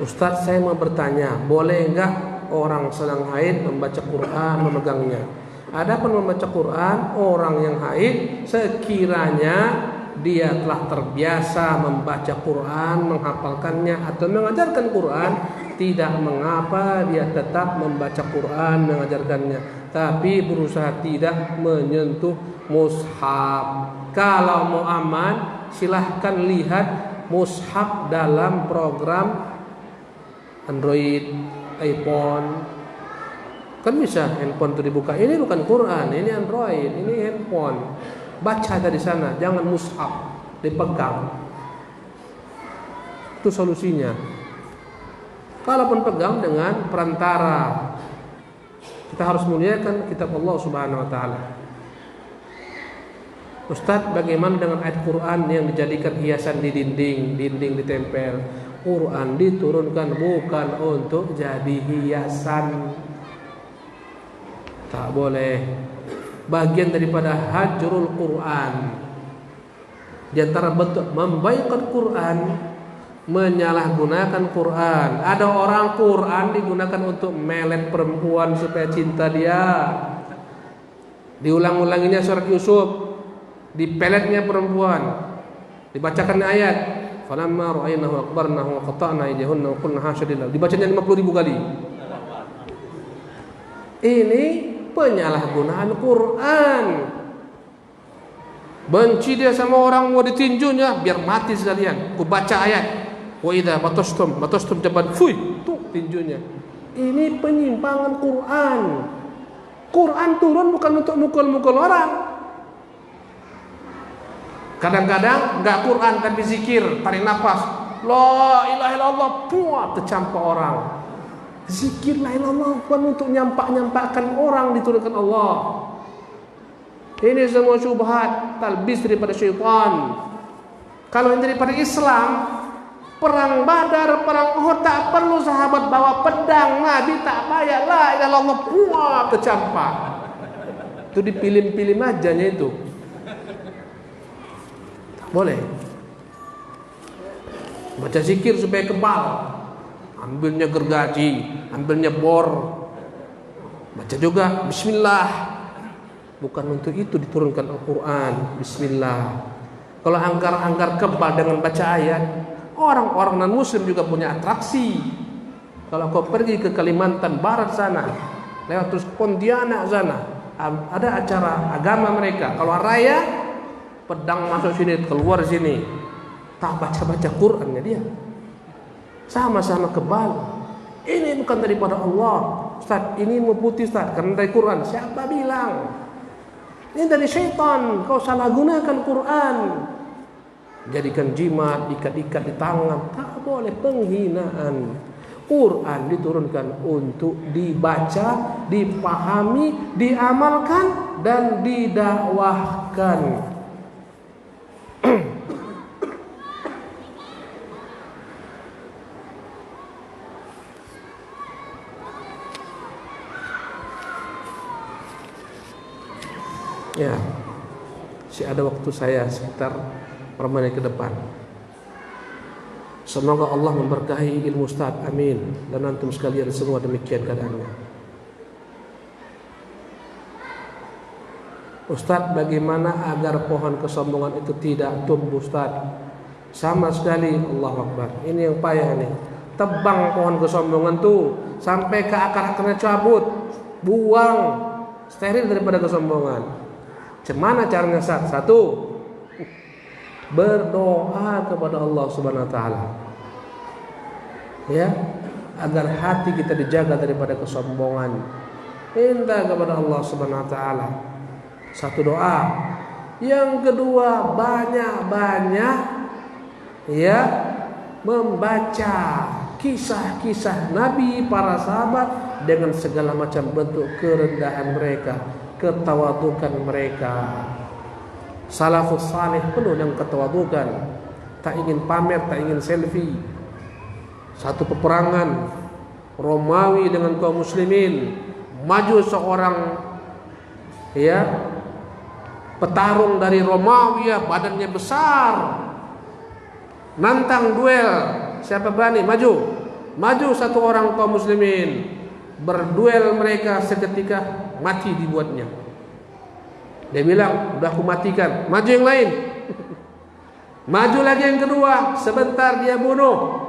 Ustadz, saya mau bertanya, boleh enggak orang sedang haid membaca Quran, memegangnya? Adapun membaca Quran, orang yang haid sekiranya dia telah terbiasa membaca Quran, menghafalkannya atau mengajarkan Quran, tidak mengapa dia tetap membaca Quran, mengajarkannya, tapi berusaha tidak menyentuh mushaf. Kalau mau aman, silahkan lihat mushaf dalam program Android, iPhone. Kan bisa handphone itu dibuka. Ini bukan Quran, ini Android, ini handphone. Baca dari sana, jangan mushaf dipegang. Itu solusinya. Kalaupun pegang dengan perantara, kita harus muliakan kitab Allah Subhanahu wa taala. Ustadz, bagaimana dengan ayat Quran yang dijadikan hiasan di dinding ditempel? Quran diturunkan bukan untuk jadi hiasan. Tak boleh. Bagian daripada hajrul Quran. Di antara bentuk membaikan Quran, menyalahgunakan Quran. Ada orang Quran digunakan untuk melet perempuan supaya cinta dia. Diulang-ulanginya surat Yusuf, dipeletnya perempuan, dibacakan ayat falamma ra'aynahu akbarnahu wa qata'na aydihunna wa qulna hasya lillah, dibacanya 50.000 kali. Ini penyalahgunaan Quran. Benci dia sama orang, mau ditinjunya, biar mati sekalian. Ku baca ayat wa idza batastum jaban, fuy, tuh tinjunya. Ini penyimpangan Quran. Quran turun bukan untuk mukul-mukul orang. Kadang-kadang enggak Quran tapi zikir, tarik nafas, la ilaha illallah, puah, tercampak orang. Zikir la ilaha illallah bukan untuk nyampak-nyampakkan orang, diturunkan Allah. Ini semua syubhat, talbis daripada syaitan. Kalau ini daripada Islam, perang Badar, perang Uhud tak perlu sahabat bawa pedang, Nabi tak payah, la ilaha illallah, puah, tercampak. Itu dipilih-pilih ajanya itu. Boleh baca zikir supaya kebal, ambilnya gergaji, ambilnya bor, baca juga bismillah. Bukan untuk itu diturunkan Al-Quran. Bismillah. Kalau anggar-anggar kebal dengan baca ayat, orang-orang non muslim juga punya atraksi. Kalau kau pergi ke Kalimantan Barat sana, lewat terus Pontianak sana, ada acara agama mereka. Kalau raya, pedang masuk sini, keluar sini, tak baca-baca Qurannya dia. Sama-sama kebal. Ini bukan daripada Allah, Ustaz. Ini mau putih, Ustaz, karena dari Quran. Siapa bilang? Ini dari syaitan. Kau salah gunakan Quran, jadikan jimat, ikat-ikat di tangan. Tak boleh, penghinaan. Quran diturunkan untuk dibaca, dipahami, diamalkan, dan didakwahkan. Ya, masih ada waktu saya sekitar berapa menit ke depan. Semoga Allah memberkahi ilmu Ustaz, amin. Dan antum sekalian semua demikian keadaannya. Ustaz, bagaimana agar pohon kesombongan itu tidak tumbuh, Ustaz? Sama sekali, Allahu Akbar. Ini yang payah nih. Tebang pohon kesombongan tuh sampai ke akar-akarnya, cabut, buang, steril daripada kesombongan. Gimana caranya, Ustaz? Satu, berdoa kepada Allah Subhanahu wa taala. Ya, agar hati kita dijaga daripada kesombongan. Minta kepada Allah Subhanahu wa taala. Satu doa. Yang kedua, banyak-banyak ya membaca kisah-kisah Nabi, para sahabat dengan segala macam bentuk kerendahan mereka, ketawadukan mereka. Salafus salih penuh dengan ketawadukan, tak ingin pamer, tak ingin selfie. Satu peperangan Romawi dengan kaum muslimin, maju seorang ya petarung dari Romawi, badannya besar, nantang duel. Siapa berani maju satu orang kaum muslimin, berduel mereka, seketika mati dibuatnya. Dia bilang, udah aku matikan, maju yang lain. Maju lagi yang kedua, sebentar dia bunuh.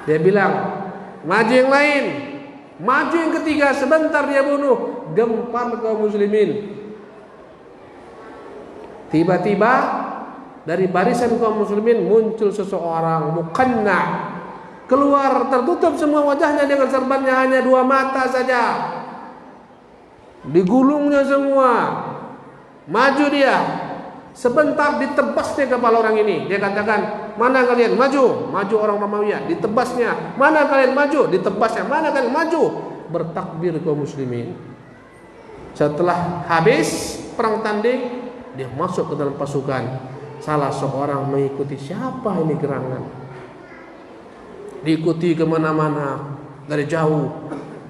Dia bilang, maju yang lain. Maju yang ketiga, sebentar dia bunuh. Gempar kaum muslimin. Tiba-tiba dari barisan kaum muslimin muncul seseorang muqanna, keluar tertutup semua wajahnya dengan serbannya, hanya dua mata saja, digulungnya semua. Maju dia, sebentar ditebasnya kepala orang ini. Dia katakan, mana kalian? Maju orang Romawi, ditebasnya. Mana kalian? Maju, ditebasnya. Mana kalian? Maju. Bertakbir kaum muslimin. Setelah habis perang tanding, dia masuk ke dalam pasukan. Salah seorang mengikuti, siapa ini gerangan, diikuti kemana-mana dari jauh.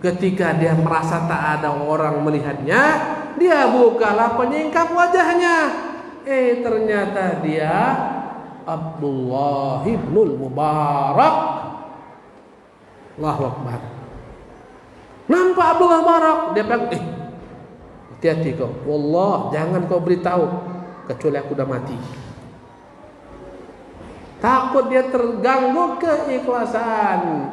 Ketika dia merasa tak ada orang melihatnya, dia bukalah penyingkap wajahnya. Ternyata dia Abdullah ibnul Mubarak. Allahu Akbar. Nampak Abdullah Mubarak, dia bilang, hati-hati kau. Wallah, jangan kau beritahu kecuali aku udah mati. Takut dia terganggu keikhlasan.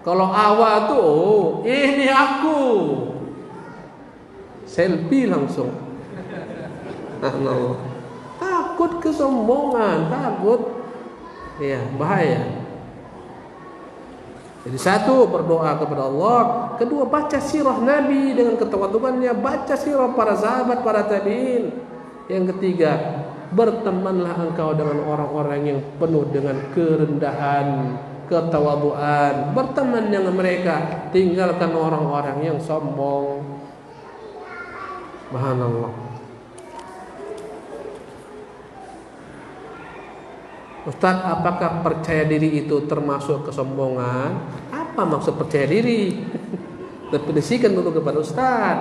Kalau awal tuh, ini aku. Selfie langsung. Takut kesombongan, takut. Ya, bahaya. Jadi satu, berdoa kepada Allah. Kedua, baca sirah Nabi dengan ketawaduannya, baca sirah para sahabat, para tabi'in. Yang ketiga, bertemanlah engkau dengan orang-orang yang penuh dengan kerendahan, ketawaduan. Berteman dengan mereka, tinggalkan orang-orang yang sombong. Subhanallah. Ustaz, apakah percaya diri itu termasuk kesombongan? Apa maksud percaya diri? Definisikan dulu kepada Ustaz.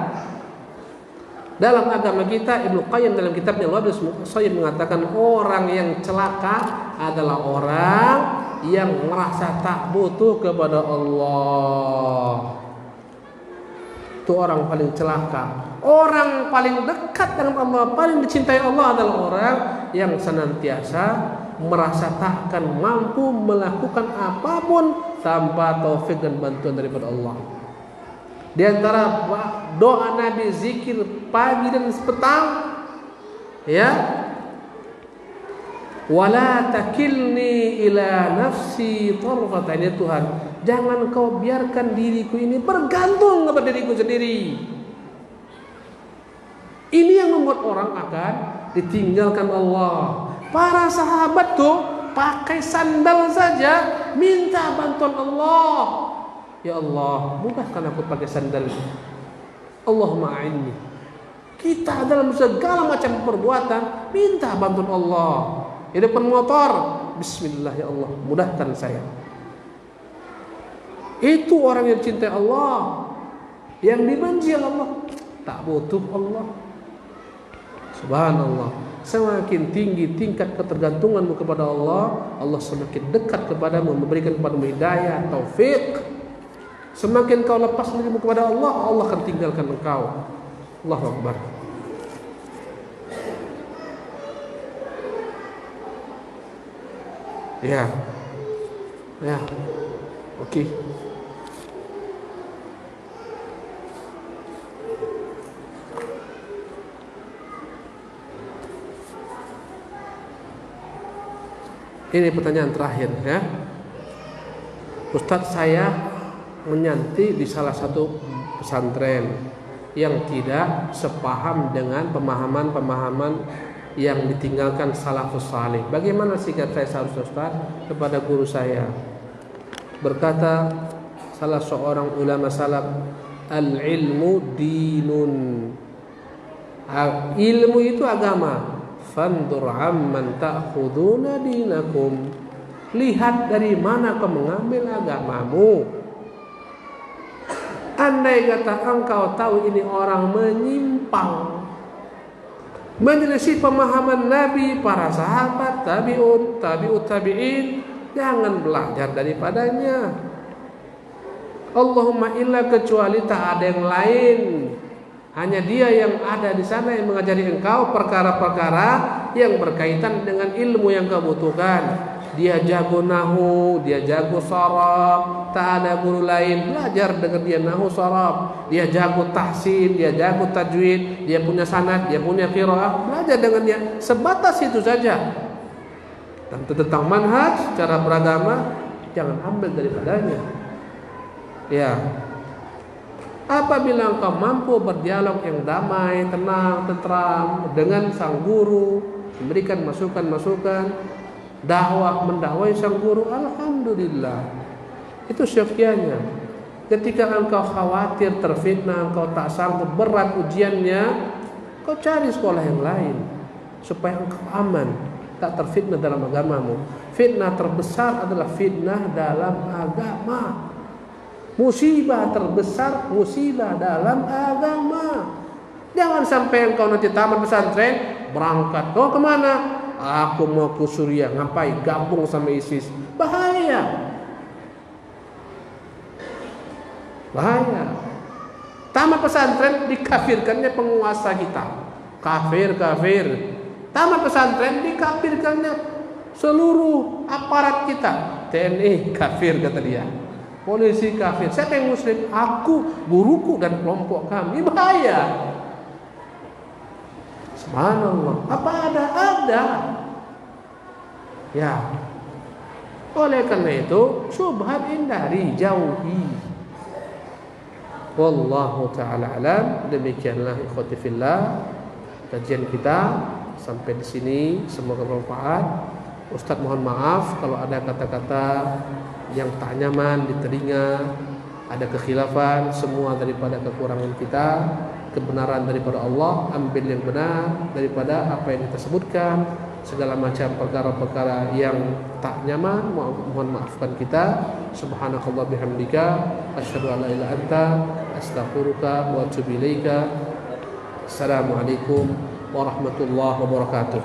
Dalam agama kita, Ibnu Qayyim dalam kitabnya Wabil Muqtasid mengatakan orang yang celaka adalah orang yang merasa tak butuh kepada Allah. Itu orang paling celaka. Orang paling dekat dengan Allah, paling dicintai Allah adalah orang yang senantiasa merasa tak akan mampu melakukan apapun tanpa taufik dan bantuan daripada Allah. Di antara doa Nabi zikir pagi dan petang, ya, wala takilni ila nafsi tarfata ain. Tuhan, jangan kau biarkan diriku ini bergantung kepada diriku sendiri. Ini yang membuat orang akan ditinggalkan Allah. Para sahabat tuh pakai sandal saja minta bantuan Allah. Ya Allah, mudahkan aku pakai sandal. Allahumma a'inni. Kita dalam segala macam perbuatan minta bantuan Allah. Di depan motor, bismillah ya Allah, mudahkan saya. Itu orang yang cintai Allah, yang dibenci Allah, tak butuh Allah. Subhanallah. Semakin tinggi tingkat ketergantunganmu kepada Allah, Allah semakin dekat kepadamu, memberikan kepadamu hidayah, taufik. Semakin kau lepas dirimu kepada Allah, Allah akan tinggalkan engkau. Allahu Akbar. Ya. Okey. Ini pertanyaan terakhir, ya. Ustadz, saya menyanti di salah satu pesantren yang tidak sepaham dengan pemahaman-pemahaman yang ditinggalkan salafus salih. Bagaimana sikap saya seharusnya, Ustaz, kepada guru saya? Berkata salah seorang ulama salaf, al-ilmu dinun. Ilmu itu agama. Fandur amman ta'khuduna dinakum. Lihat dari mana kau mengambil agamamu. Andai kata engkau tahu ini orang menyimpang, menyelisih pemahaman Nabi, para sahabat, tabi'un, tabi'in, jangan belajar daripadanya. Allahumma illa, kecuali tak ada yang lain. Hanya dia yang ada di sana yang mengajari engkau perkara-perkara yang berkaitan dengan ilmu yang kau butuhkan. Dia jago nahu, dia jago saraf, tak ada guru lain, belajar dengan dia nahu saraf. Dia jago tahsin, dia jago tajwid, dia punya sanad, dia punya qiraah, belajar dengan dia. Sebatas itu saja. Dan tentang manhaj, cara beragama, jangan ambil daripadanya. Ya. Apabila engkau mampu berdialog yang damai, tenang, tentram dengan sang guru, memberikan masukan-masukan, mendakwai sang guru, alhamdulillah. Itu syafiannya. Ketika engkau khawatir terfitnah, engkau tak sanggup, berat ujiannya, kau cari sekolah yang lain supaya engkau aman, tak terfitnah dalam agamamu. Fitnah terbesar adalah fitnah dalam agama. Musibah terbesar, musibah dalam agama. Jangan sampai engkau nanti tamat pesantren, berangkat. Kau kemana? aku mau ke Suriah, ngapain? Gabung sama ISIS. Bahaya. Tamat pesantren dikafirkannya penguasa kita. Kafir. Tamat pesantren dikafirkannya seluruh aparat kita. TNI kafir kata dia. Polisi kafir. Siapa yang muslim? Aku, guruku dan kelompok kami. Bahaya. Subhanallah. Apa ada? Ya. Oleh karena itu, syubhat hindari, jauhi. Wallahu ta'ala alam. Demikianlah ikhwati fillah kajian kita sampai di sini, semoga bermanfaat. Ustaz mohon maaf kalau ada kata-kata yang tak nyaman di telinga, ada kekhilafan, semua daripada kekurangan kita. Kebenaran daripada Allah, ambil yang benar daripada apa yang kita sebutkan. Segala macam perkara-perkara yang tak nyaman, mohon maafkan kita. Subhanakallah bihamdika, asyhadu an la ilaha illa anta, astaghfiruka wa atubu ilaika. Assalamualaikum warahmatullahi wabarakatuh.